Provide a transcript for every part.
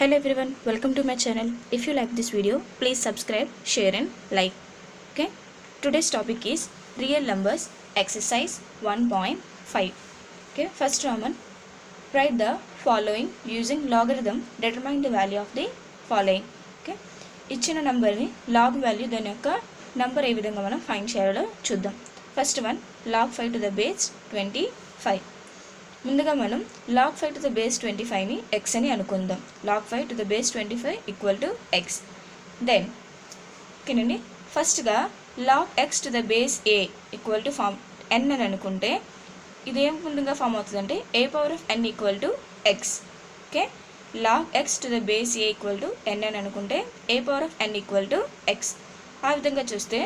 Hello everyone, welcome to my channel. If you like this video, please subscribe, share and like. Okay, today's topic is real numbers exercise 1.5. Okay, first Roman, write the following using logarithm. Determine the value of the following. Okay, ఇచ్చిన నంబర్ని log value దాని యొక్క number ఏ విధంగా మనం find చేయాలో చూద్దాం. First one log 5 to the base 25. ముందుగా మనం log 5 to the base 25ని x అని అనుకుందాం. log 5 to the base 25 equal to x. Then ఓకేనండి, ఫస్ట్గా log x to the base a equal to form n అని అనుకుంటే ఇది ఏం ముందుగా ఫామ్ అవుతుందంటే a power of n equal to x. Okay, log x to the base a equal to n అని అనుకుంటే a power of n equal to x. ఆ విధంగా చూస్తే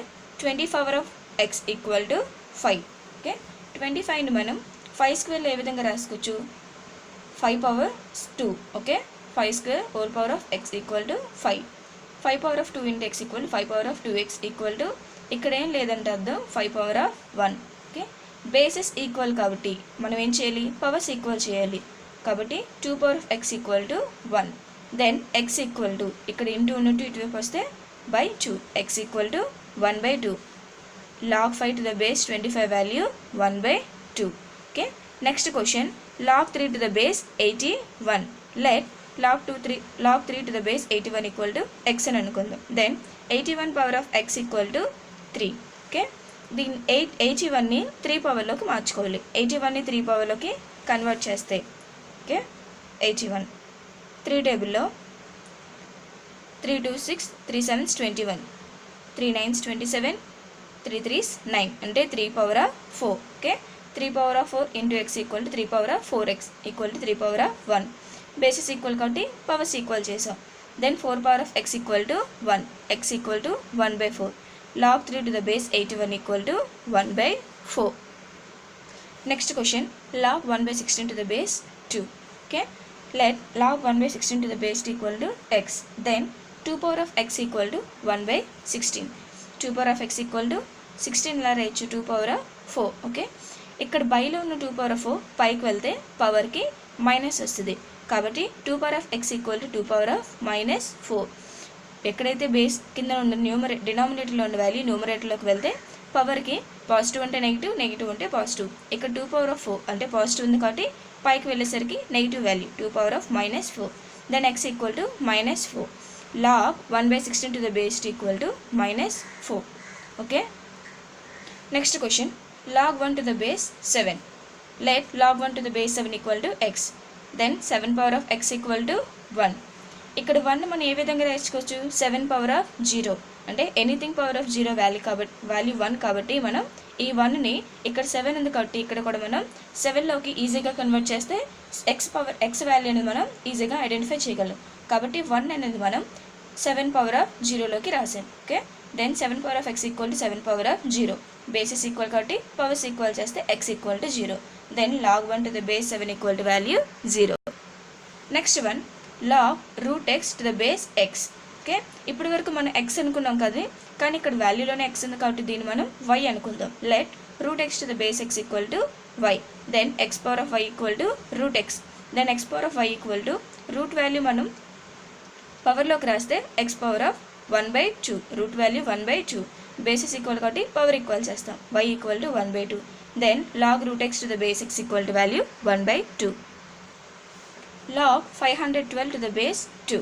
20 power of x equal to 5. Okay, 25ని మనం 5 స్క్వేర్లో ఏ విధంగా రాసుకోవచ్చు? 5 power 2. Okay, 5 square whole power of x equal to 5. 5 power of 2 into x equal 5 power of 2x equal to ఇక్కడ ఏం లేదంటే అర్థం 5 power of 1. Okay, bases equal కాబట్టి మనం ఏం చేయాలి? పవర్స్ ఈక్వల్ చేయాలి. కాబట్టి 2 power of x equal to 1. Then x equal to ఇక్కడ ఇంటూ ఉన్నట్టు ఇటువైపు వస్తే by 2. x equal to 1/2. log 5 to the base 25 value 1/2. Okay, next question, log 3 to the base 81. Let log 3 to the base 81 equal to x అని అనుకుందాం. Then 81 power of x equal to 3. Okay, దీన్ని 81ని 3 పవర్లోకి మార్చుకోవాలి. 81ని 3 పవర్లోకి convert చేస్తే okay 81 3 టేబుల్లో 3 2 6 3 7 21 3 9 27 3 3 9 అంటే 3 power of 4. Okay, 3 power of 4 into x equal to 3 power of 4x equal to 3 power of 1. Basis equal కాబట్టి powers equal చేసాం. Then 4 power of x equal to 1. x equal to 1/4. log 3 to the base 81 equal to 1/4. Next question, log 1/16 to the base 2. Okay, let log 1/16 to the base equal to x. Then 2 power of x equal to 1/16. 2 power of x equal to 16 ఇలా రేయచ్చు 2 power of 4. Okay, ఇక్కడ బైలో ఉన్న 2 power of 4 పైకి వెళ్తే పవర్కి minus వస్తుంది. కాబట్టి 2 power of x equal to 2 power of -4. ఎక్కడైతే base కింద ఉన్న డినామినేటర్లో ఉన్న వాల్యూ న్యూమరేటర్లోకి వెళ్తే పవర్కి పాజిటివ్ అంటే నెగిటివ్, నెగిటివ్ అంటే పాజిటివ్. ఇక్కడ 2 పవర్ ఆఫ్ 4 అంటే పాజిటివ్ ఉంది కాబట్టి పైకి వెళ్ళేసరికి negative value 2 power of -4. Then x equal to -4. log 1/16 to the base equal to -4. Okay, next question, log 1 to the base 7. let log 1 to the base 7 equal to x. Then 7 power of x equal to 1. ఇక్కడ 1 మనం ఏ విధంగా రాసుకోవచ్చు? 7 power of 0 అంటే anything power of 0 value 1 కాబట్టి మనం ఈ 1ని ఇక్కడ 7 ఉంది కాబట్టి ఇక్కడ కూడా మనం 7లోకి ఈజీగా కన్వర్ట్ చేస్తే x వాల్యూ అనేది మనం ఈజీగా ఐడెంటిఫై చేయగలం. కాబట్టి 1 అనేది మనం 7 పవర్ ఆఫ్ 0లోకి రాసాం. Okay, then 7 power of x equal to 7 power of 0. Basis equal కాబట్టి పవర్స్ ఈక్వల్ చేస్తే x equal to 0. Then log 1 to the base 7 equal to value 0. Next one, log root x to the base x. Okay, ఇప్పటి వరకు మనం x అనుకున్నాం కదా, కానీ ఇక్కడ వాల్యూలోనే x ఉంది కాబట్టి దీన్ని మనం y అనుకుందాం. Let root x to the base x equal to y. Then x power of y equal to root x. Then x power of y equal to root value మనం పవర్లోకి రాస్తే x power of 1/2. Root value 1/2. Basis equal కాబట్టి power equal చేస్తాం. y equal to 1/2. Then log root x to the base x equal to value 1/2. log 512 to the base 2.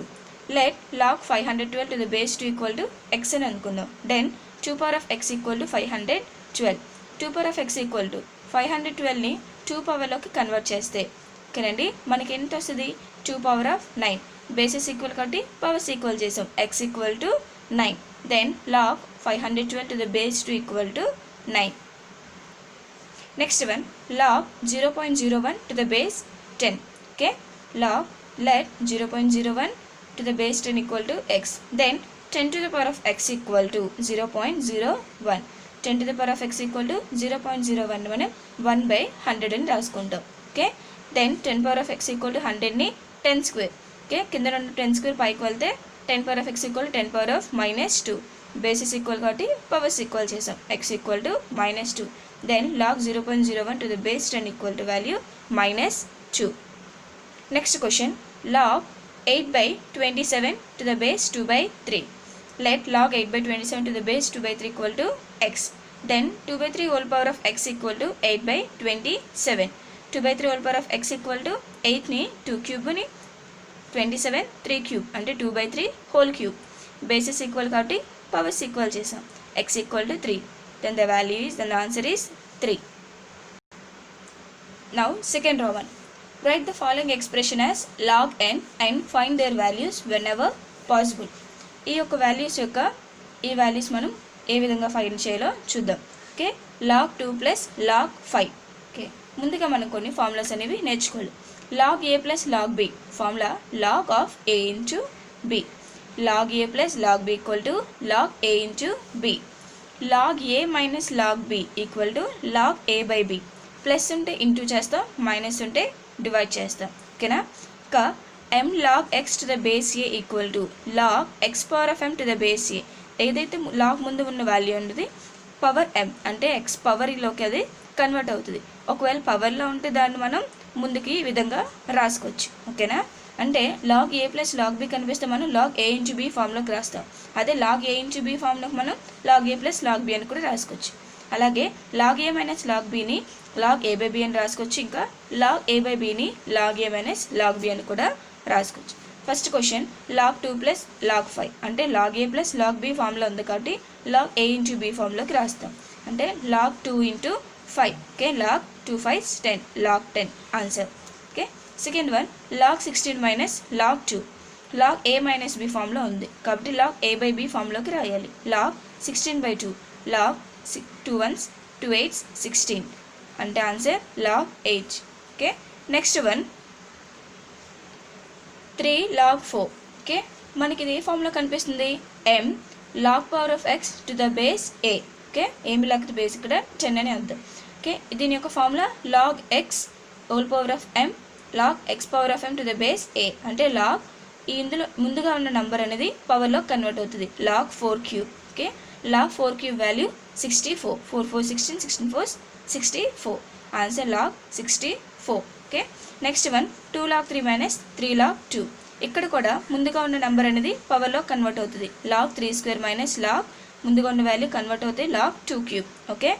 let log 512 to the base 2 equal to x అని అనుకుందాం. Then 2 power of x equal to 512. 2 power of x equal to 512ని 2 పవర్లోకి convert చేస్తే ఓకేనండి మనకి ఎంత వస్తుంది? 2 power of 9. Basis equal కాబట్టి పవర్స్ ఈక్వల్ చేసాం. x equal to 9. Then log 512 to the base 2 equal to 9. Next one, log 0.01 to the base 10. Okay, log let 0.01 to the base 10 equal to x. Then 10 to the power of x equal to 0.01. 10 to the power of x equal to 0.01 మనం 1/100 అని రాసుకుంటాం. Okay, then 10 power of x equal to 100ని 10 square. Okay, కింద నుండి 10 square పైకి వెళ్తే 10 power of x equal to 10 power of -2. Basis equal కాబట్టి powers equal చేసాం. x equal to -2. Then log 0.01 to the base 10 equal to value -2. Next question, log 8 by 27 to the base 2 by 3. Let log 8 by 27 to the base 2 by 3 equal to x. Then 2 by 3 whole power of x equal to 8 by 27. 2 by 3 whole power of x equal to 8 ni 2 cube ni 27 3 cube అంటే 2 by 3 whole cube. Bases equal కాబట్టి powers equal చేసాం. X equal to 3. Then the answer is 3. Now second Roman. Write the following expression as log n and find their values whenever possible. ఈ యొక్క values యొక్క ఈ values మనం ఏ విధంగా find చేయాలో చూద్దాం. Okay, log 2 plus log 5. Okay, ముందుగా మనం కొన్ని ఫార్ములాస్ అనేవి నేర్చుకోవాలి. log a plus log b formula log of a into b. log a plus log b equal to log a into b. log a minus log b equal to log a by b. Plus ఉంటే into చేస్తాం, minus ఉంటే divide చేస్తాం. ఓకేనా? ఇంకా m log x to the base a equal to log x power of m to the base a. ఏదైతే log ముందు ఉన్న value ఉంటుంది పవర్ m అంటే x పవర్లోకి అది కన్వర్ట్ అవుతుంది. ఒకవేళ పవర్లో ఉంటే దాన్ని మనం ముందుకి ఈ విధంగా రాసుకోవచ్చు. ఓకేనా? అంటే log a plus log b కనిపిస్తే మనం log a ఇంటూ b ఫామ్లోకి రాస్తాం. అదే log a ఇంటూ b ఫామ్లోకి మనం log a plus log b అని కూడా రాసుకోవచ్చు. అలాగే log a minus log bని log a by b అని రాసుకోవచ్చు. ఇంకా log a by bని log a minus log b అని కూడా రాసుకోవచ్చు. First question log 2 plus log 5 అంటే log a plus log b ఫామ్లో ఉంది కాబట్టి log a ఇంటూ b ఫామ్లోకి రాస్తాం. అంటే log 2 into 5. Okay, log 2 5 10 log 10 answer. Okay, second one log 16 minus log 2. log a minus b ఫామ్లో ఉంది కాబట్టి log a by b ఫామ్లోకి రాయాలి. log 16 by 2 log 2 1s 2 8s 16 అంటే answer log 8. Okay, next one 3 log 4. Okay, మనకి ఇది ఏ ఫామ్లో కనిపిస్తుంది? m log power of x to the base a. Okay, ఏమి log టు బేస్ ఇక్కడ 10 అని అర్థం. ఓకే, దీని యొక్క formula log x whole power of m log x power of m to the base a అంటే log ఈ ఇందులో ముందుగా ఉన్న నంబర్ అనేది పవర్లో కన్వర్ట్ అవుతుంది. log 4 cube. Okay, log 4 cube value 64. 4 4 16 16 4 64 answer log 64. Okay, next one 2 log 3 minus 3 log 2. ఇక్కడ కూడా ముందుగా ఉన్న నెంబర్ అనేది పవర్లో కన్వర్ట్ అవుతుంది. log 3 స్క్వేర్ మైనస్ log ముందుగా ఉన్న వాల్యూ కన్వర్ట్ అవుతాయి log 2 cube. Okay,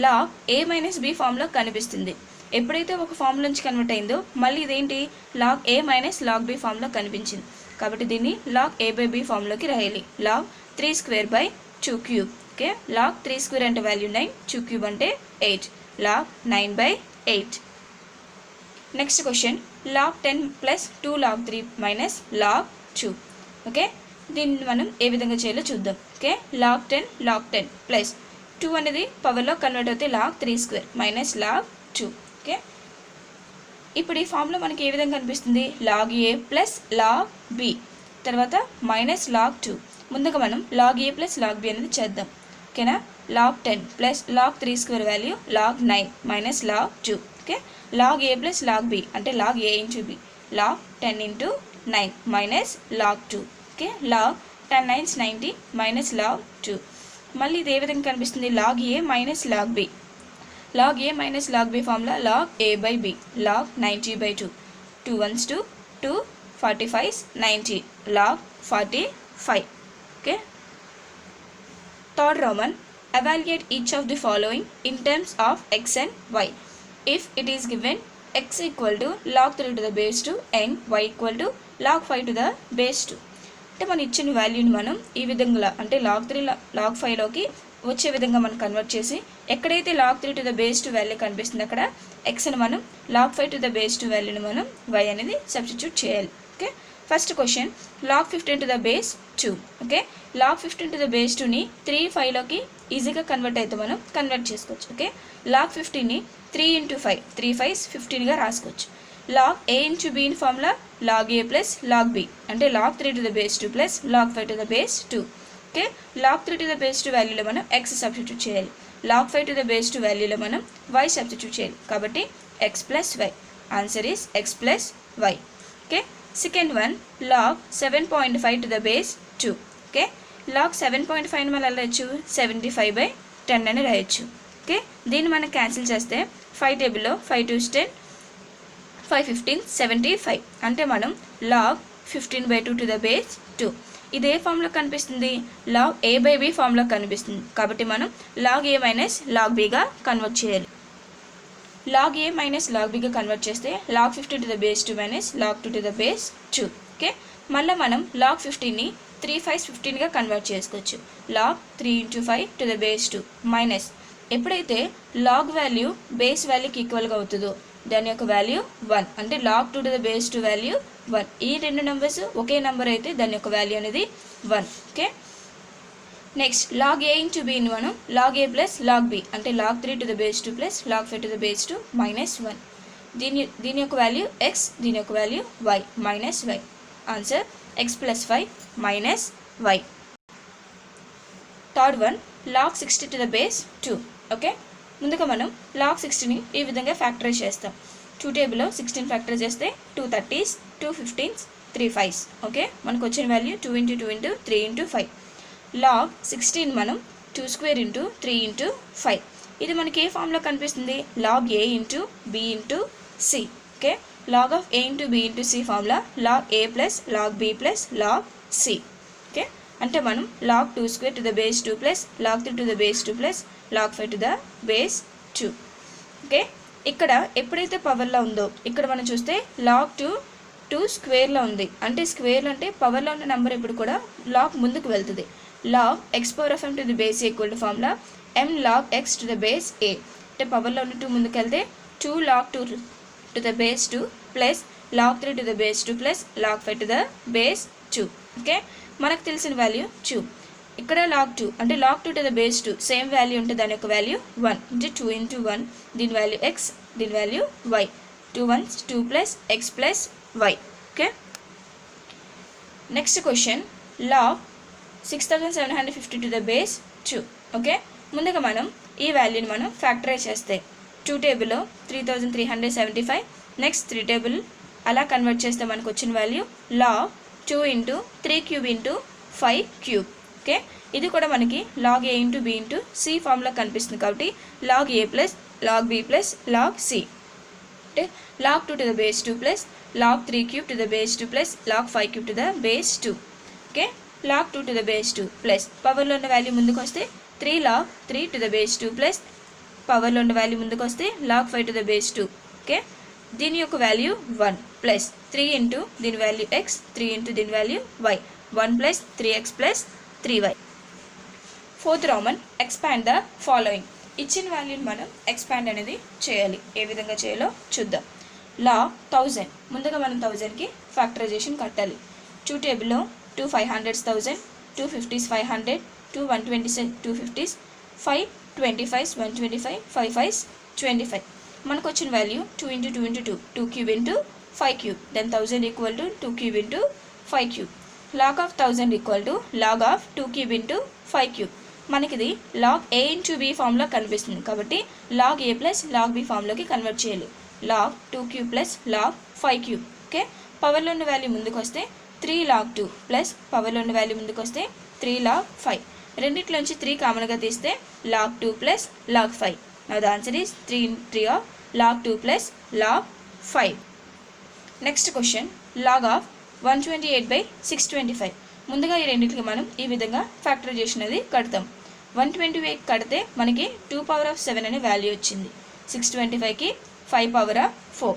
log a minus b ఫామ్లో కనిపిస్తుంది. ఎప్పుడైతే ఒక ఫామ్ నుంచి కన్వర్ట్ అయిందో మళ్ళీ ఇదేంటి log a minus log b ఫామ్లో కనిపించింది కాబట్టి దీన్ని log a by b ఫామ్లోకి రాయాలి. log 3 square by 2 cube. Okay, log 3 square అంటే వాల్యూ 9, 2 క్యూబ్ అంటే 8, log 9 by 8. Next question log 10 plus 2 log 3 minus log 2. Okay, దీన్ని మనం ఏ విధంగా చేయాలో చూద్దాం. ఓకే, log 10 ప్లస్ 2 అనేది పవర్లో కన్వర్ట్ అవుతే log 3 square minus log 2. Okay, ఇప్పుడు ఈ ఫామ్లో మనకి ఏ విధంగా కనిపిస్తుంది? log a plus log b తర్వాత మైనస్ log 2. ముందుగా మనం log a plus log b అనేది చేద్దాం. ఓకేనా? log 10 plus log 3 square value log 9 minus log 2. Okay, log a plus log b అంటే log a into b log 10 into 9 minus log 2. Okay, log 10 9s 90 minus log 2. మళ్ళీ ఇది ఏ విధంగా కనిపిస్తుంది? log a minus log b. log a minus log b formula log a by b log 90 by 2. 2 1s 2 2 45s 90 log 45. Okay, third Roman evaluate each of the following in terms of x and y. If it is given x equal to log 3 to the base 2 and y equal to log 5 to the base 2. అంటే మనం ఇచ్చిన వాల్యూని మనం ఈ విధంగా అంటే log 3 log 5లోకి వచ్చే విధంగా మనం కన్వర్ట్ చేసి ఎక్కడైతే log 3 to the base 2 value కనిపిస్తుంది అక్కడ xని మనం log 5 to the base 2 వాల్యూని మనం y అనేది సబ్స్టిట్యూట్ చేయాలి. Okay, first question log 15 to the base 2. Okay, log 15 to the base 2ని 3 5లోకి ఈజీగా కన్వర్ట్ అయితే మనం కన్వర్ట్ చేసుకోవచ్చు. ఓకే, log 15ని 3 ఇంటూ 5 3 5s 15గా రాసుకోవచ్చు. log a into b in formula log a plus log b అంటే log 3 to the base 2 plus log 5 to the base 2. Okay, log 3 to the base 2 వాల్యూలో మనం x substitute చేయాలి. log 5 to the base 2 వాల్యూలో మనం y substitute చేయాలి కాబట్టి x plus y answer is x plus y. Okay, second one log 7.5 to the base 2. Okay, log 7.5 మనం ఎలా రాయొచ్చు? 75/10 అని రాయొచ్చు. ఓకే, దీన్ని మనం క్యాన్సిల్ చేస్తే 5 టేబుల్లో 5 2 10 5 15 75 అంటే మనం log 15/2 టు ద బేస్ 2. ఇది ఏ ఫామ్లో కనిపిస్తుంది? లాగ్ a/b ఫామ్లో కనిపిస్తుంది. కాబట్టి మనం లాగ్ a మైనస్ లాగ్ bగా కన్వర్ట్ చేయాలి. లాగ్ a మైనస్ లాగ్ bగా కన్వర్ట్ చేస్తే log 15 to the base 2 minus log 2 to the base 2. Okay, మళ్ళీ మనం లాగ్ 15ని 3 5 15గా కన్వర్ట్ చేసుకోవచ్చు. Log 3 × 5 to the base 2 minus ఎప్పుడైతే లాగ్ వాల్యూ బేస్ వాల్యూకి ఈక్వల్గా అవుతుందో దాని యొక్క వాల్యూ 1, అంటే log 2 to the base 2 value 1. ఈ రెండు నెంబర్స్ ఒకే నెంబర్ అయితే దాని యొక్క వాల్యూ అనేది 1. Okay, next log a into bని మనం log a plus log b అంటే log 3 to the base 2 plus log 5 to the base 2 minus 1. దీని యొక్క వాల్యూ x, దీని యొక్క value y minus y. Answer x plus 5 minus y. Third one log 60 to the base 2. Okay, ముందుగా మనం log 60ని ఈ విధంగా factorise చేస్తాం. 2 టేబుల్లో 16 ఫ్యాక్టరైజ్ చేస్తే 2 30s, 2 15s, 3 5s. ఓకే, మనకు వచ్చిన వాల్యూ 2 × 2 × 3 × 5. లాగ్ 16 మనం 2² × 3 × 5. ఇది మనకి ఏ ఫామ్లో కనిపిస్తుంది? Log a into b into c. Okay, log of a into b into c formula log a plus log b plus log c. Okay, అంటే మనం log 2² to the base 2 plus log 3 to the base 2 plus log 5 to the base 2. Okay, ఇక్కడ ఎప్పుడైతే పవర్లో ఉందో ఇక్కడ మనం చూస్తే log 2 స్క్వేర్లో ఉంది. అంటే స్క్వేర్లో అంటే పవర్లో ఉన్న నెంబర్ ఎప్పుడు కూడా లాగ్ ముందుకు వెళ్తుంది. Log x power of m to the base equal to formula m log x to the base a. అంటే పవర్లో ఉన్న 2 ముందుకు వెళ్తే 2 log 2 to the base 2 plus log 3 to the base 2 plus log 5 to the base 2. Okay, మనకు తెలిసిన value 2. ఇక్కడ log 2 అంటే log 2 to the base 2 same value ఉంటే దాని యొక్క వాల్యూ 1 అంటే 2 × 1. దీని వాల్యూ x, దీని value y. 2 1s 2 plus x plus y. Okay, next question log 6750 to the base 2. Okay, ముందుగా మనం ఈ వాల్యూని మనం ఫ్యాక్టరైజ్ చేస్తే 2 టేబుల్లో 3375, నెక్స్ట్ 3 టేబుల్ అలా కన్వర్ట్ చేస్తే మనకు వచ్చిన వాల్యూ లాగ్ 2 × 3³ × 5³. ఓకే, ఇది కూడా మనకి log a into b into c ఫామ్లో కనిపిస్తుంది. కాబట్టి log a plus log b plus log c అంటే log 2 to the base 2 plus log 3³ to the base 2 plus log 5³ to the base 2. Okay, log 2 to the base 2 plus పవర్లో ఉన్న value ముందుకు వస్తే 3 log 3 to the base 2 plus పవర్లో ఉన్న value ముందుకు వస్తే log 5 to the base 2. Okay, దీని యొక్క వాల్యూ 1 ప్లస్ 3 ఇంటూ దీని వాల్యూ x, 3 ఇంటూ దీని value y. 1 plus 3x plus 3y. Fourth Roman expand the following. ఇచ్చిన వాల్యూని మనం ఎక్స్పాండ్ అనేది చేయాలి. ఏ విధంగా చేయాలో చూద్దాం. లాగ్ 1000 ముందుగా మనం 1000కి ఫ్యాక్టరైజేషన్ కట్టాలి. 2 టేబుల్లో 2 500s 1000, 2 50s 500, 2 120s 250s, 5 25s 125, 5 5s 25. మనకు వచ్చిన value 2 × 2 × 2 2³ × 5³. Then 1000 equal to 2³ × 5³. Log of 1000 equal to log of 2³ × 5³. మనకి ఇది లాగ్ a ఇంటూ b ఫామ్లో కనిపిస్తుంది. కాబట్టి log a plus log b ఫామ్లోకి కన్వర్ట్ చేయాలి. Log 2³ plus log 5³. ఓకే, పవర్లో ఉన్న వాల్యూ ముందుకు వస్తే 3 లాగ్ 2 ప్లస్ పవర్లో ఉన్న వాల్యూ ముందుకు వస్తే 3 లాగ్ 5. రెండిట్లోంచి 3 కామన్గా తీస్తే log 2 plus log 5. Now the answer is 3 × 3 of log 2 plus log 5. Next question log of 128/625. ముందుగా ఈ రెండింటికి మనం ఈ విధంగా ఫ్యాక్టరైజేషన్ అనేది కడతాం. 128 కడితే మనకి 2 పవర్ ఆఫ్ 7 అనే వాల్యూ వచ్చింది. 625కి 5 power of 4.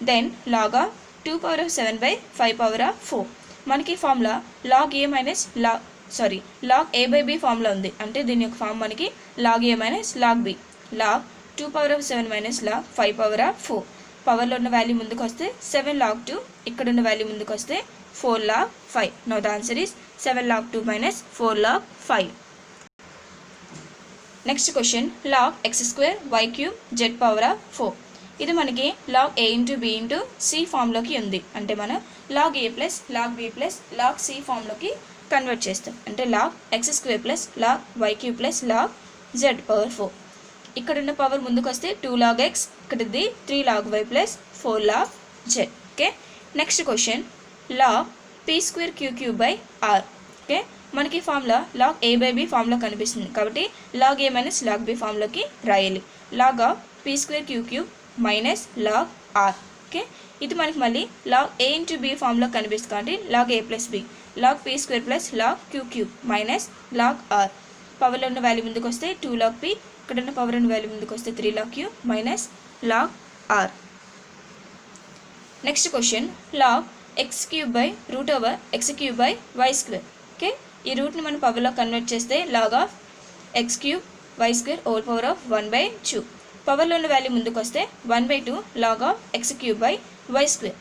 Then log of 2 power of 7/5 power of 4. మనకి formula log a minus log a/b formula ఉంది. అంటే దీని యొక్క ఫార్మ్ మనకి log a minus log b. Log 2 power of 7 minus log 5 power of 4. పవర్లో ఉన్న వాల్యూ ముందుకు వస్తే 7 లాగ్ 2, ఇక్కడ ఉన్న వాల్యూ ముందుకు వస్తే 4 log 5. Now the answer is 7 log 2 minus 4 log 5. Next question log x² y³ z power of 4. ఇది మనకి log a into b into c ఫామ్లోకి ఉంది. అంటే మనం log a plus log b plus log c ఫామ్లోకి convert చేస్తాం. అంటే log x² plus log y³ plus log z power 4. ఇక్కడ ఉన్న పవర్ ముందుకు వస్తే 2 లాగ్ x, ఇక్కడది 3 log y plus 4 log z. Okay, next question log p²q³/r. Okay, మనకి formula log a/b ఫామ్లో కనిపిస్తుంది. కాబట్టి log a minus log b ఫామ్లోకి రాయాలి. Log of p² q³ minus log r. Okay, ఇది మనకి మళ్ళీ log a ఇంటూ b ఫామ్లో కనిపిస్తుంది కాబట్టి log a plus b log p square plus log q cube minus log r. పవర్లో ఉన్న వాల్యూ ముందుకు వస్తే 2 log p, ఇక్కడ ఉన్న పవర్ ఉన్న వాల్యూ ముందుకు వస్తే 3 log q minus log r. Next question log x cube by root over x cube by y square. Okay, ఈ రూట్ని మనం పవర్లో కన్వర్ట్ చేస్తే log of x cube y square whole power of 1/2. పవర్లో ఉన్న వాల్యూ ముందుకు వస్తే 1/2 log of x cube by y square.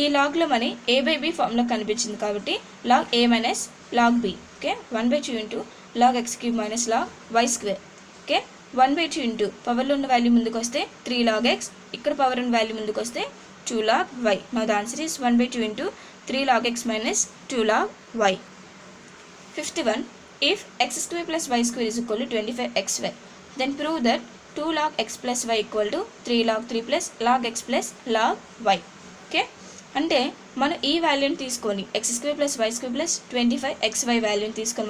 ఈ లాగ్లో మన a బై b ఫామ్లో కనిపించింది కాబట్టి log a minus log b. Okay, 1/2 into log x cube minus log y square. Okay, 1/2 into పవర్లో ఉన్న వాల్యూ ముందుకు వస్తే 3 log x, ఇక్కడ పవర్ ఉన్న వాల్యూ ముందుకు వస్తే 2 log y. Now the answer is 1/2 into 3 log x minus 2 log y. 51. If x square plus y square is equal to 25xy, then prove that 2 log x plus y equal to 3 log 3 plus log x plus log y. Okay, అంటే మనం ఈ వాల్యూని తీసుకొని x square plus y square plus 25xy వాల్యూని తీసుకొని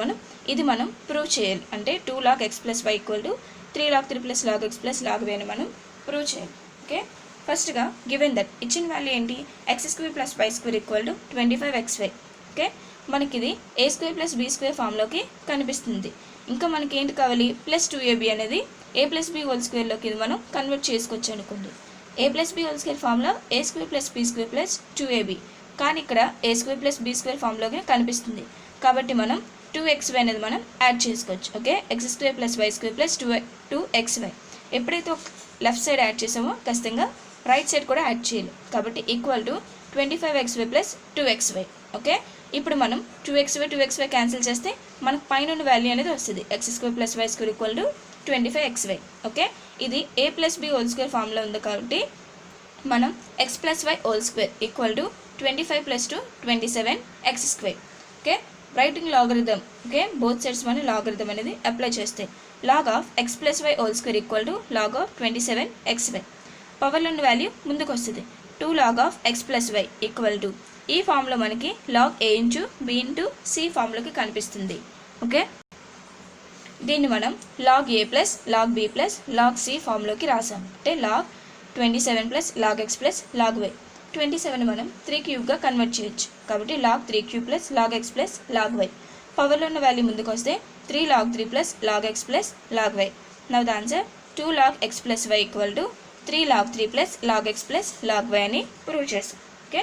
మనం prove చేయాలి. అంటే 2 log x plus y equal to 3 log 3 plus log x plus log y అని మనం ప్రూవ్ చేయాలి. ఓకే, ఫస్ట్గా గివెన్ దట్ ఇచ్చిన వాల్యూ ఏంటి, x square plus y square equal to 25xy. Okay, మనకి ఇది a square plus b square ఫామ్లోకి కనిపిస్తుంది. ఇంకా మనకి ఏంటి కావాలి, ప్లస్ 2ab అనేది ఏ ప్లస్ బీ హోల్ స్క్వేర్లోకి ఇది మనం కన్వర్ట్ చేసుకోవచ్చు అనుకోండి. A plus b whole square ఫామ్లో a square plus b square plus 2ab, కానీ ఇక్కడ a square plus b square ఫామ్లోకి కనిపిస్తుంది కాబట్టి మనం 2xy అనేది మనం యాడ్ చేసుకోవచ్చు. Okay, x square plus y square plus 2xy. ఎప్పుడైతే లెఫ్ట్ సైడ్ యాడ్ చేసామో ఖచ్చితంగా రైట్ సైడ్ కూడా యాడ్ చేయాలి కాబట్టి equal to 25xy plus 2xy. Okay, ఇప్పుడు మనం 2xy క్యాన్సిల్ చేస్తే మనకు పైన ఉన్న వాల్యూ అనేది వస్తుంది x square plus y square equal to 25xy. Okay, ఇది ఏ ప్లస్ బి హోల్ స్క్వేర్ ఫామ్లో ఉంది కాబట్టి మనం x plus y whole square equal to 25 plus 2 27x square. Okay, writing logarithm. Okay, both sides మనం లాగరిథం అనేది apply చేస్తే log of x plus y whole square equal to log of 27xy. పవర్లో ఉన్న value ముందుకు వస్తుంది 2 log of x plus y equal to ఈ ఫామ్లో మనకి log a into b into c ఫామ్లోకి కనిపిస్తుంది. ఓకే, దీన్ని మనం log a plus log b plus log c ఫామ్లోకి రాసాం. అంటే log 27 plus log x plus log y. 27 మనం 3 క్యూబ్గా కన్వర్ట్ చేయొచ్చు కాబట్టి log 3 cube plus log x plus log y. పవర్లో ఉన్న వాల్యూ ముందుకు వస్తే 3 log 3 plus log x plus log y. Now the answer 2 log x plus y equal to 3 log 3 plus log x plus log y అని prove చేస్తాం. Okay,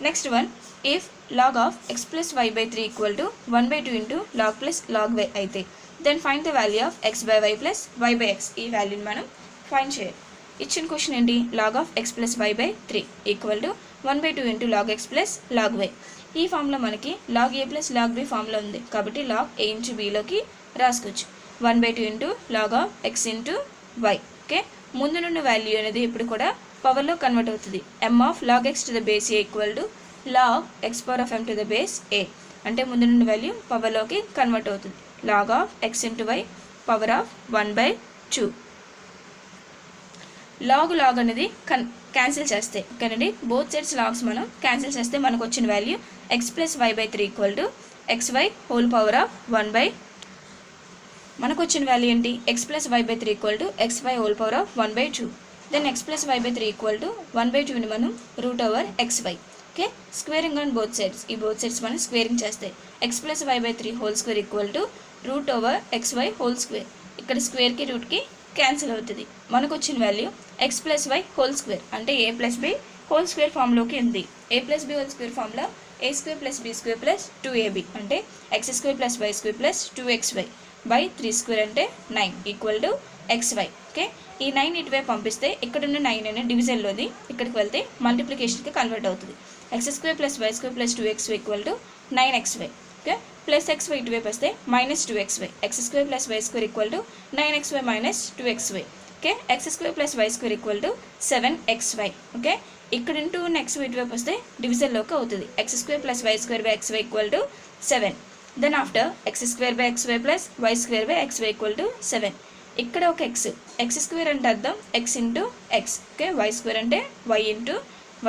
next one, if log of x plus y by 3 equal to 1/2 into log plus log y అయితే then find the value of x by y plus y by x. ఈ వాల్యూని మనం find చేయాలి. ఇచ్చిన question ఏంటి, log of x plus y by 3 equal to 1/2 into log x plus log y. ఈ ఫామ్లో మనకి log a plus log b ఫామ్లో ఉంది కాబట్టి log a ఇంటూ bలోకి రాసుకోవచ్చు 1/2 into log of x into y. Okay, ముందు నుండి వాల్యూ అనేది ఇప్పుడు కూడా పవర్లో కన్వర్ట్ అవుతుంది. m of log x to the base a equal to log x power of m to the base a. అంటే ముందు నుండి వాల్యూ పవర్లోకి కన్వర్ట్ అవుతుంది log of x into y power of 1/2. Log అనేది క్యాన్సిల్ చేస్తే ఓకేనండి, both sides logs మనం cancel చేస్తే మనకు వచ్చిన value x plus y by 3 equal to xy whole power of 1/2. మనకు వచ్చిన వాల్యూ ఏంటి, x plus y by 3 equal to xy whole power of 1/2. Then x plus y by 3 equal to 1/2ని మనం root over xy. Okay, squaring on both sides. ఈ both sides మనం squaring చేస్తే x plus y by 3 whole square equal to root over xy whole square. ఇక్కడ స్క్వేర్కి రూట్కి cancel అవుతుంది. మనకు వచ్చిన value x plus y whole square అంటే a plus b whole square ఫామ్లోకి ఉంది. a plus b whole square ఫామ్లో a square plus b square plus 2ab అంటే x square plus y square plus 2xy by 3 square అంటే 9 equal to xy. Okay, ఈ 9 ఇటువైపు పంపిస్తే ఇక్కడున్న 9 అనే డివిజన్లోది ఇక్కడికి వెళ్తే మల్టిప్లికేషన్కి కన్వర్ట్ అవుతుంది. x square plus y square plus 2xy equal to 9xy. Okay, plus xy ఇటువైపు వస్తే minus 2xy. x square plus y square equal to 9xy minus 2xy. Okay, x square plus y square equal to 7xy. Okay, ఇక్కడ into xy ఇటువైపు వస్తే డివిజన్లోకి అవుతుంది. x square plus y square by xy equal to 7. Then after x square by xy plus y square by xy equal to 7. ఇక్కడ ఒక x square అంటే అర్థం x into x. Okay, y square అంటే y into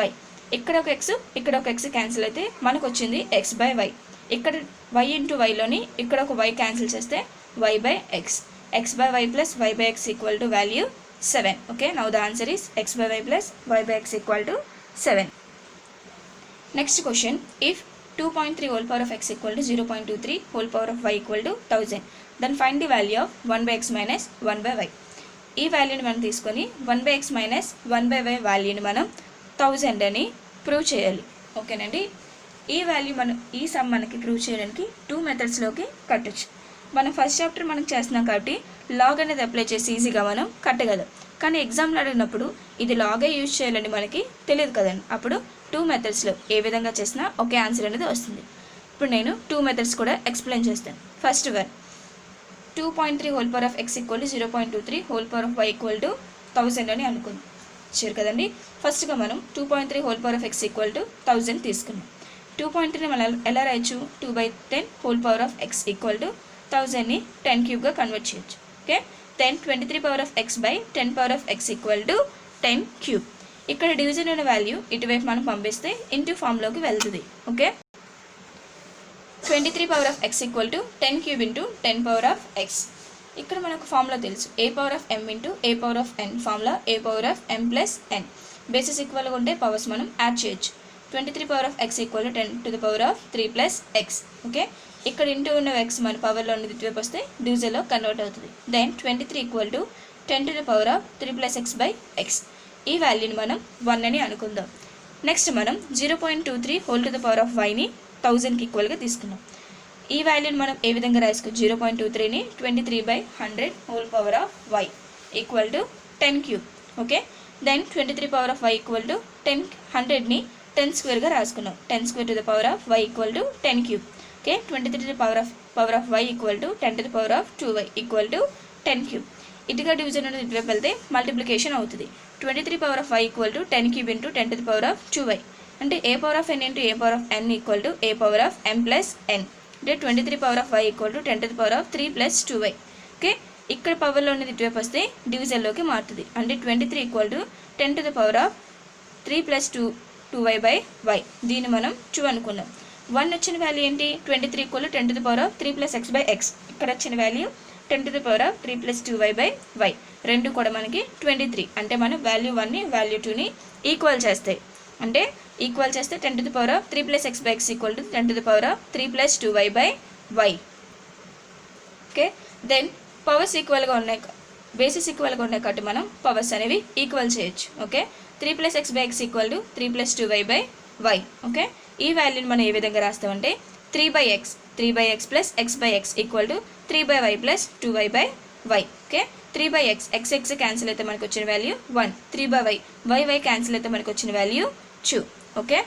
y. ఇక్కడ ఒక x ఇక్కడ ఒక x cancel అయితే మనకు వచ్చింది x బై y. ఇక్కడ y ఇంటూ వైలోని ఇక్కడ ఒక y క్యాన్సిల్ చేస్తే y by x. x by y plus y by x equal to value 7. Okay, now the answer is x by y plus y by x equal to 7. Next question, if 2.3 whole power of x equal to 0.23 whole power of y equal to 1000, then find the value of 1 by x minus 1 by y. ఈ వాల్యూని మనం తీసుకొని 1 by x minus 1 by y వాల్యూని మనం 1000 అని prove చేయాలి. ఓకేనండి. ఈ సమ్ మనకి ప్రూవ్ చేయడానికి 2 మెథడ్స్లోకి కట్టచ్చు. మనం ఫస్ట్ చాప్టర్ మనం చేస్తున్నాం కాబట్టి లాగ్ అనేది అప్లై చేసి ఈజీగా మనం కట్టగలం. కానీ ఎగ్జామ్లో అడిగినప్పుడు ఇది లాగే యూజ్ చేయాలని మనకి తెలియదు కదండి. అప్పుడు 2 మెథడ్స్లో ఏ విధంగా చేసినా ఒకే ఆన్సర్ అనేది వస్తుంది. ఇప్పుడు నేను 2 మెథడ్స్ కూడా ఎక్స్ప్లెయిన్ చేస్తాను. First one, 2.3 whole power of x equal to 0.23 whole power of y equal to 1000 అని అనుకుందాం. సరే కదండి. ఫస్ట్గా మనం 2.3 whole power of x equal to 1000 తీసుకున్నాం. 2.3ని మనం ఎలా రాయొచ్చు? 2/10 whole power of x equal to 1000ని 10 క్యూబ్గా కన్వర్ట్ చేయొచ్చు. Okay. Then 23 power of x by 10 power of x equal to 10 cube. ఇక్కడ డివిజన్ ఉన్న వాల్యూ ఇటువైపు మనం పంపిస్తే ఇంటూ ఫామ్లోకి వెళ్తుంది. Okay. 23 power of x equal to 10 cube into 10 power of x. ఇక్కడ మనకు ఫార్ములా తెలుసు, a power of m into a power of n. Formula a power of m plus n. Basis ఈక్వల్గా ఉంటే powers మనం add చేయొచ్చు. 23 power of x equal to 10 to the power of 3 plus x. Okay. ఇక్కడ into ఉన్న x మన పవర్లో ఉన్నది ఇటువైపు వస్తే డివిజన్లో కన్వర్ట్ అవుతుంది. Then 23 equal to 10 to the power of 3 plus x by x. ఈ వాల్యూని మనం 1 అని అనుకుందాం. నెక్స్ట్ మనం 0.23 whole to the power of yని 1000కి ఈక్వల్గా తీసుకున్నాం. ఈ వాల్యూని మనం ఏ విధంగా రాసుకోవచ్చు? 0.23ని 23/100 whole power of y equal to 10 cube. Okay. Then 23 power of y equal to 100ని 10 స్క్వేర్గా రాసుకున్నాం. 10 square to the power of y equal to 10 cube. Okay. 23 power of y equal to 10 to the power of 2y equal to 10 cube. ఇటుగా division అనేది ఇటువైపు వెళ్తే multiplication అవుతుంది. 23 power of y equal to 10 cube into 10 to the power of 2y. అంటే a power of n into a power of n equal to a power of m plus n. అంటే 23 power of y equal to 10 to the power of 3 plus 2y. Okay. ఇక్కడ పవర్లో ఉన్నది ఇటువైపు వస్తే డివిజన్లోకి మారుతుంది. అంటే 23 equal to 10 to the power of 3 plus 2y by y. దీన్ని మనం 2 అనుకున్నాం. 1 వచ్చిన వాల్యూ ఏంటి? 23 equal to 10 to the power of 3 plus x by x. ఇక్కడ వచ్చిన value 10 to the power of 3 plus 2y by y. రెండు కూడా మనకి 23. అంటే మనం వాల్యూ 1ని వాల్యూ 2ని ఈక్వల్ చేస్తాయి. అంటే ఈక్వల్ చేస్తే 10 to the power of 3 plus x by x equal to 10 to the power of 3 plus 2y by y. Okay. Then powers ఈక్వల్గా ఉన్నాయి, బేసిస్ ఈక్వల్గా ఉన్నాయి కాబట్టి మనం పవర్స్ అనేవి ఈక్వల్ చేయొచ్చు. Okay. 3 plus x by x equal to 3 plus 2y by y. Okay. ఈ వాల్యూని మనం ఏ విధంగా రాస్తామంటే 3/x plus x by x equal to 3/y plus 2y by y. Okay. 3/x x cancel అయితే మనకు వచ్చిన వాల్యూ 1. 3/y y క్యాన్సిల్ అయితే మనకు వచ్చిన వాల్యూ 2. ఓకే.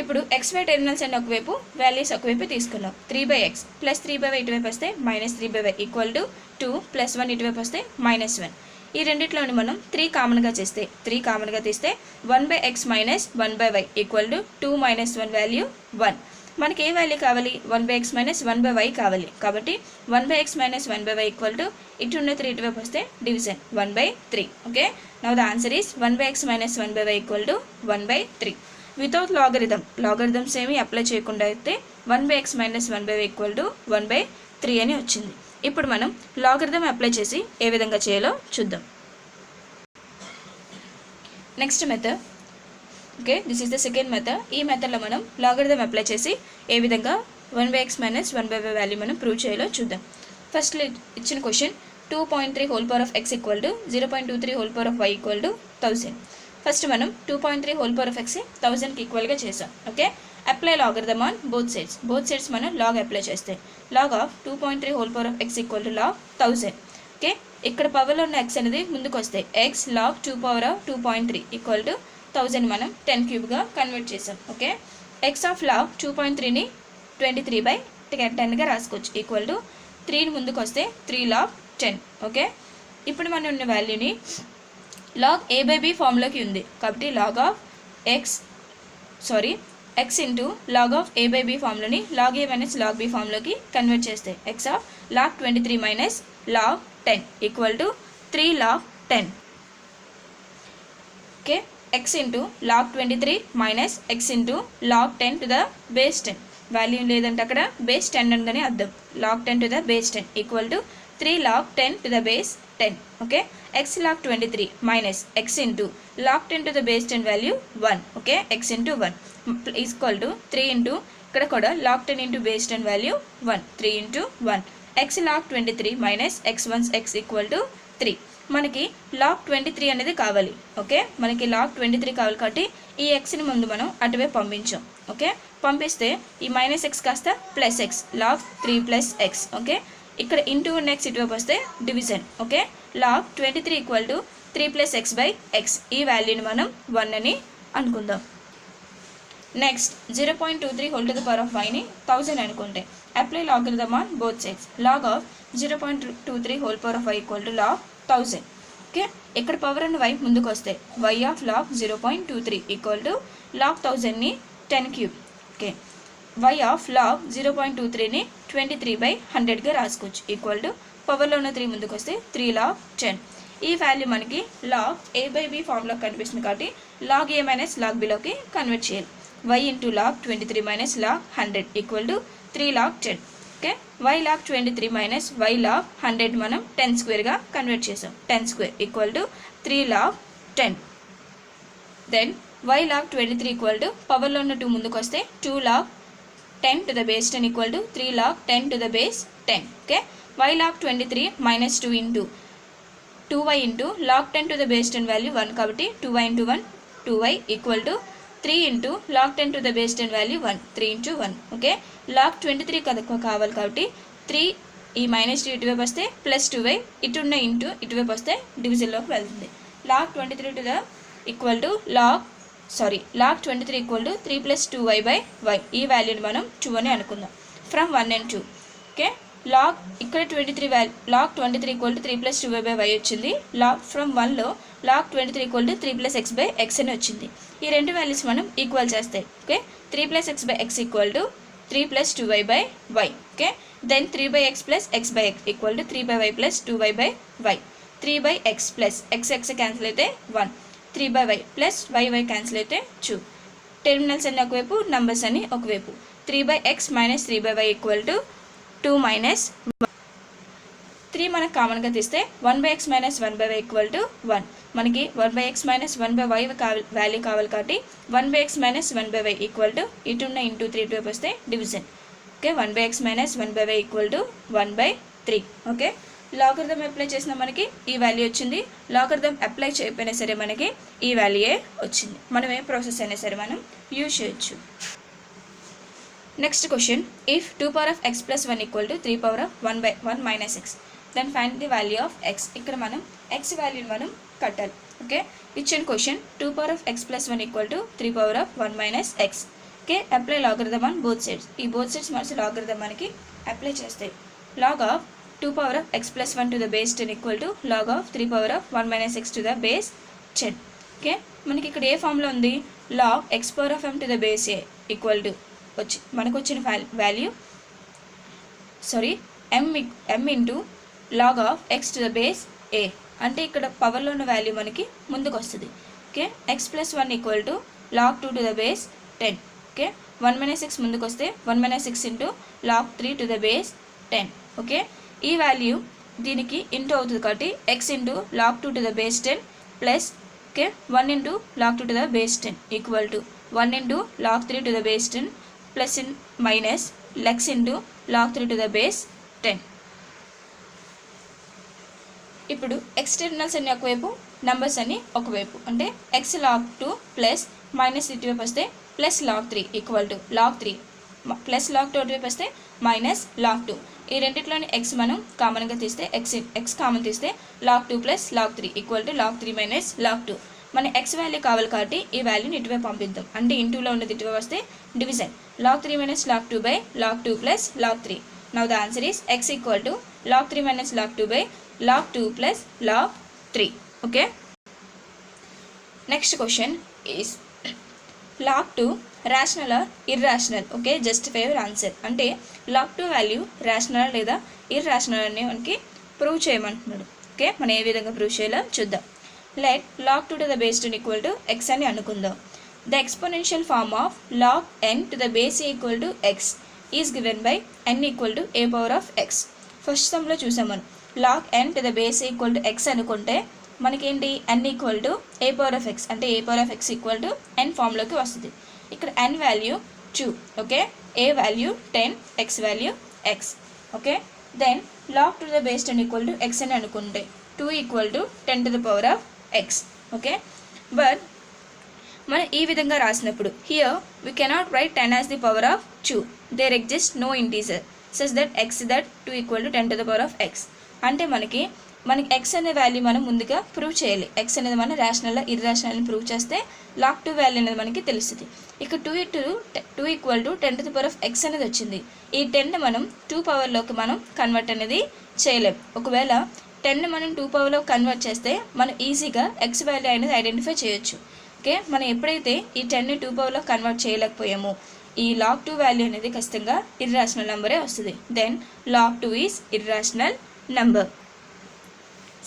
ఇప్పుడు xy టెర్మినల్స్ అన్ని ఒకవైపు, వాల్యూస్ ఒకవైపు తీసుకున్నాం. 3/x ప్లస్ 3/y ఇటువైపు వస్తే minus 3/y equal to 2 plus 1 ఇటువైపు వస్తే -1. ఈ రెండిట్లోని మనం 3 కామన్గా చేస్తే 3 కామన్గా తీస్తే 1/x minus 1/y equal to 2 minus 1 value 1. మనకి ఏ వాల్యూ కావాలి? 1/x మైనస్ 1/y కావాలి. కాబట్టి 1/x minus 1/y equal to ఇటు ఉన్న 3 ఇటువైపు వస్తే division 1/3. Okay. Now the answer is 1/x minus 1/y equal to 1/3. Without logarithms ఏమి అప్లై చేయకుండా అయితే 1/x minus 1/y equal to 1/3 అని వచ్చింది. ఇప్పుడు మనం లాగరిథం అప్లై చేసి ఏ విధంగా చేయాలో చూద్దాం. Next method. Okay. This is the second method. ఈ మెథడ్లో మనం లాగరిథం అప్లై చేసి ఏ విధంగా 1/x మైనస్ 1/y వాల్యూ మనం ప్రూవ్ చేయాలో చూద్దాం. ఫస్ట్ ఇచ్చిన question 2.3 whole power of x equal to 0.23 whole power of y equal to 1000. First మనం 2.3 whole power of x 1000కి ఈక్వల్గా చేసాం. Okay. Apply logarithm on both sides మనం లాగ్ అప్లై చేస్తే log of 2.3 whole power of x equal to log 1000. Okay. ఇక్కడ పవర్లో ఉన్న x అనేది ముందుకు వస్తే x log 2 power of 2.3 equal to 1000 మనం 10 క్యూబ్గా కన్వర్ట్ చేసాం. ఓకే. x ఆఫ్ లాగ్ 2.3ని 23/10గా రాసుకోవచ్చు. ఈక్వల్ టు 3ని ముందుకు వస్తే 3 log 10. ఓకే. ఇప్పుడు మనం ఉన్న వాల్యూని లాగ్ a/b ఫామ్లోకి ఉంది కాబట్టి log of x into log of a/b ఫామ్లోని log a minus log b ఫామ్లోకి కన్వర్ట్ చేస్తే x of log 23 minus log 10 equal to 3 log 10. Okay. x into log 23 minus x into log 10 to the base 10. Value లేదంటే అక్కడ base 10 ఉందని అర్థం. Log 10 to the base 10 equal to 3 log 10 to the base 10. Okay, x log 23 minus x into log 10 to the base 10 value 1. Okay, x into 1 is equal to 3 into ఇక్కడ కూడా log 10 into base 10 value 1. 3 into 1. x log 23 minus x 1 x equal to 3. మనకి log 23 అనేది కావాలి. Okay, మనకి log 23 కావాలి కాబట్టి ఈ xని ముందు మనం అటువైపు పంపించాం. ఓకే, పంపిస్తే ఈ మైనస్ ఎక్స్ కాస్త plus x log 3 plus x. Okay, ఇక్కడ ఇంటూ నెక్స్ట్ ఇటువైపు వస్తే division. Okay, log 23 equal to 3 plus x by x. ఈ వాల్యూని మనం 1 అని అనుకుందాం. Next 0.23 whole to the power of వైని 1000 అనుకుంటే apply logarithm on both sides. Log of 0.23 whole power of y equal to log 1000. Okay, ఇక్కడ పవర్ అండ్ వై ముందుకు వస్తే why of log 0.23 equal to log 1000ని 10 cube. Okay, y of log 0.23ని 23/100గా రాసుకోవచ్చు. Equal to పవర్లో ఉన్న 3 ముందుకు వస్తే 3 log 10. ఈ వాల్యూ మనకి లాగ్ ఏ బై బి ఫామ్లో కనిపిస్తుంది కాబట్టి లాగ్ ఏ మైనస్ లాగ్ బిలోకి కన్వర్ట్ చేయాలి. y ఇంటూ log 23 minus log 100 equal to 3 log 10. ఓకే, y log 23 మైనస్ y log 100 మనం 10 స్క్వేర్గా కన్వర్ట్ చేసాం. 10 స్క్వేర్ ఈక్వల్ టు 3 log 10. దెన్ y log 23 ఈక్వల్ టు పవర్లో ఉన్న 2 ముందుకు వస్తే 2 log 10 to the base 10 equal to 3 log 10 to the base 10. Okay, y log 23 minus 2 into 2y into log 10 to the base 10 value 1 కాబట్టి 2y into 1 2y equal to 3 into log 10 to the base 10 value 1 3 into 1. Okay, log 23 కావాలి కాబట్టి 3 ఈ minus 2 ఇటువైపు వస్తే plus 2y ఇటున్న into ఇటువైపు వస్తే డివిజన్లోకి వెళ్తుంది. log 23 to the equal to log 23 equal to 3 plus 2y by y. ఈ వాల్యూని మనం 2 అని అనుకుందాం ఫ్రమ్ 1 and 2. ఓకే, లాగ్ ఇక్కడ 23 log 23 equal to 3 plus 2y by y వచ్చింది. లాగ్ ఫ్రమ్ 1లో log 23 equal to 3 plus x by x అని వచ్చింది. ఈ రెండు వాల్యూస్ మనం ఈక్వల్ చేస్తాయి. Okay, 3 plus x by x equal to 3 plus 2y by y. Okay, then 3 by x plus x by x equal to 3 by y plus 2y by y. 3 by x plus x cancel అయితే 1. 3 by y plus y cancel అయితే 2. Terminals అన్ని ఒకవైపు numbers అన్ని ఒకవైపు. 3 by x minus 3 by y equal to 2 minus 3 మనకు కామన్గా తీస్తే 1 by x minus 1 by y equal to 1. మనకి 1 by x minus 1 by y value కావాలి కాబట్టి 1 by x minus 1 by y equal to ఇటున్న ఇంటూ 3 ఇటువైపు వస్తే division. Okay, 1 by x minus 1 by y equal to 1/3. Okay, logarithm apply చేసిన మనకి ఈ value వచ్చింది. లాగరిథం అప్లై చేయకపోయినా సరే మనకి ఈ వాల్యూయే వచ్చింది. మనం ఏ ప్రాసెస్ అయినా సరే మనం యూజ్ చేయొచ్చు. Next question, if 2 power of x plus 1 equal to 3 power of 1 minus x దెన్ find the value of x. ఇక్కడ మనం x వాల్యూని మనం కట్టాలి. ఓకే, ఇచ్చిన question 2 power of x plus 1 equal to 3 power of 1 minus x. Okay, apply logarithm on both sides. ఈ both sides మనసు logarithm మనకి అప్లై చేస్తాయి. Log of 2 power of x plus 1 to the base 10 equal to log of 3 power of 1 minus x to the base 10. Okay, మనకి ఇక్కడ ఏ ఫామ్లో ఉంది log x power of m to the base a equal to మనకు వచ్చిన value m into log of x to the base a అంటే ఇక్కడ పవర్లో ఉన్న వాల్యూ మనకి ముందుకు వస్తుంది. Okay, x plus 1 equal to log 2 to the base 10. Okay, 1 minus x ముందుకు వస్తే 1 minus x into log 3 to the base 10. Okay, ఈ వాల్యూ దీనికి ఇంటూ అవుతుంది కాబట్టి x into log 2 to the base 10 plus okay 1 into log 2 to the base 10 equal to 1 into log 3 to the base 10 plus in minus x into log 3 to the base 10. ఇప్పుడు x terminals అన్ని ఒకవైపు numbers అన్ని ఒకవైపు అంటే x log 2 plus minus ఇటువైపు వస్తే plus log 3 equal to log 3 plus log 2 ఇటువైపు వస్తే మైనస్ log 2. ఈ రెండిట్లోని x మనం కామన్గా తీస్తే x కామన్ తీస్తే log 2 plus log 3 equal to log 3 minus log 2. మన x వాల్యూ కావాలి కాబట్టి ఈ వాల్యూని ఇటువైపు పంపిద్దాం. అంటే ఇంటూలో ఉన్నది ఇటువైపు వస్తే division. log 3 minus log 2 by log 2 plus log 3. Now the answer is x equal to log 3 minus log 2 by log 2 plus log 3. Okay, next question is log 2 rational or irrational. Okay, justify your answer అంటే log 2 value rational లేదా irrational అని మనకి prove చేయమంటున్నాడు. Okay, మనం ఏ విధంగా prove చేయాలో చూద్దాం. Let log 2 to the base 10 equal to x అని అనుకుందాం. The exponential form of log n to the base a equal to x is given by n equal to a power of x. First సమ్లో చూసాం మనం log n to the base equal to x అనుకుంటే మనకేంటి n equal to a power of x అంటే a power of x equal to n ఫామ్లోకి వస్తుంది. ఇక్కడ n value 2, okay, a value 10, x value x, okay. Then log to the base 10 equal to x అని అనుకుంటే 2 equal to 10 to the power of x, okay. But మనం ఈ విధంగా రాసినప్పుడు here we cannot write 10 as the power of 2, there exist no integer such that x that 2 equal to 10 to the power of x. అంటే మనకి x అనే value మనం ముందుగా prove చేయాలి. x అనేది మనం రేషనల్ ఇర్రేషనల్ ప్రూవ్ చేస్తే log 2 వాల్యూ అనేది మనకి తెలుస్తుంది. ఇక్కడ 2 equal to 10 to the power of x అనేది వచ్చింది. ఈ 10ని మనం 2 పవర్లోకి మనం కన్వర్ట్ అనేది చేయలేం. ఒకవేళ 10ని మనం 2 పవర్లో కన్వర్ట్ చేస్తే మనం ఈజీగా x వాల్యూ అనేది ఐడెంటిఫై చేయొచ్చు. ఓకే, మనం ఎప్పుడైతే ఈ 10ని 2 పవర్లో కన్వర్ట్ చేయలేకపోయామో ఈ log 2 వాల్యూ అనేది ఖచ్చితంగా ఇర్రాషనల్ నెంబరే వస్తుంది. Then log 2 is irrational number.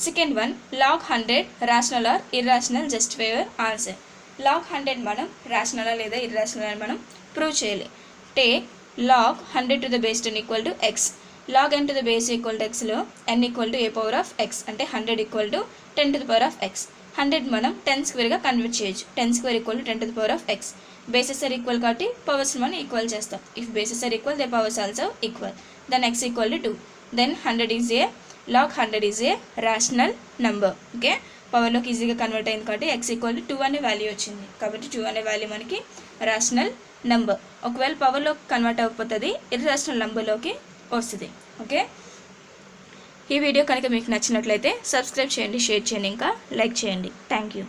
Second one, log 100 rational or irrational, justify your answer. log 100 మనం రేషనల్ లేదా ఇర్రాషనల్ అని మనం ప్రూవ్ చేయాలి. Take log 100 to the base 10 equal to x. log n to the base equal to xలో n equal to a power of x అంటే 100 equal to 10 to the power of x. 100 మనం 10 స్క్వేర్గా convert చేయొచ్చు. 10 square equal to 10 to the power of x. Bases are equal కాబట్టి powers మనం equal చేస్తాం. If bases are equal they powers also equal. Then x equal to 2. Then 100 is a log 100 is a rational number. Okay, పవర్లోకి ఈజీగా convert అయింది కాబట్టి x equal to 2 అనే value వచ్చింది. కాబట్టి 2 అనే వాల్యూ మనకి రేషనల్ నెంబర్. ఒకవేళ పవర్లోకి కన్వర్ట్ అయిపోతుంది, ఇర్రేషనల్ నెంబర్లోకి వస్తుంది. ఓకే, ఈ వీడియో కనుక మీకు నచ్చినట్లయితే సబ్స్క్రైబ్ చేయండి, షేర్ చేయండి, ఇంకా లైక్ చేయండి. Thank you.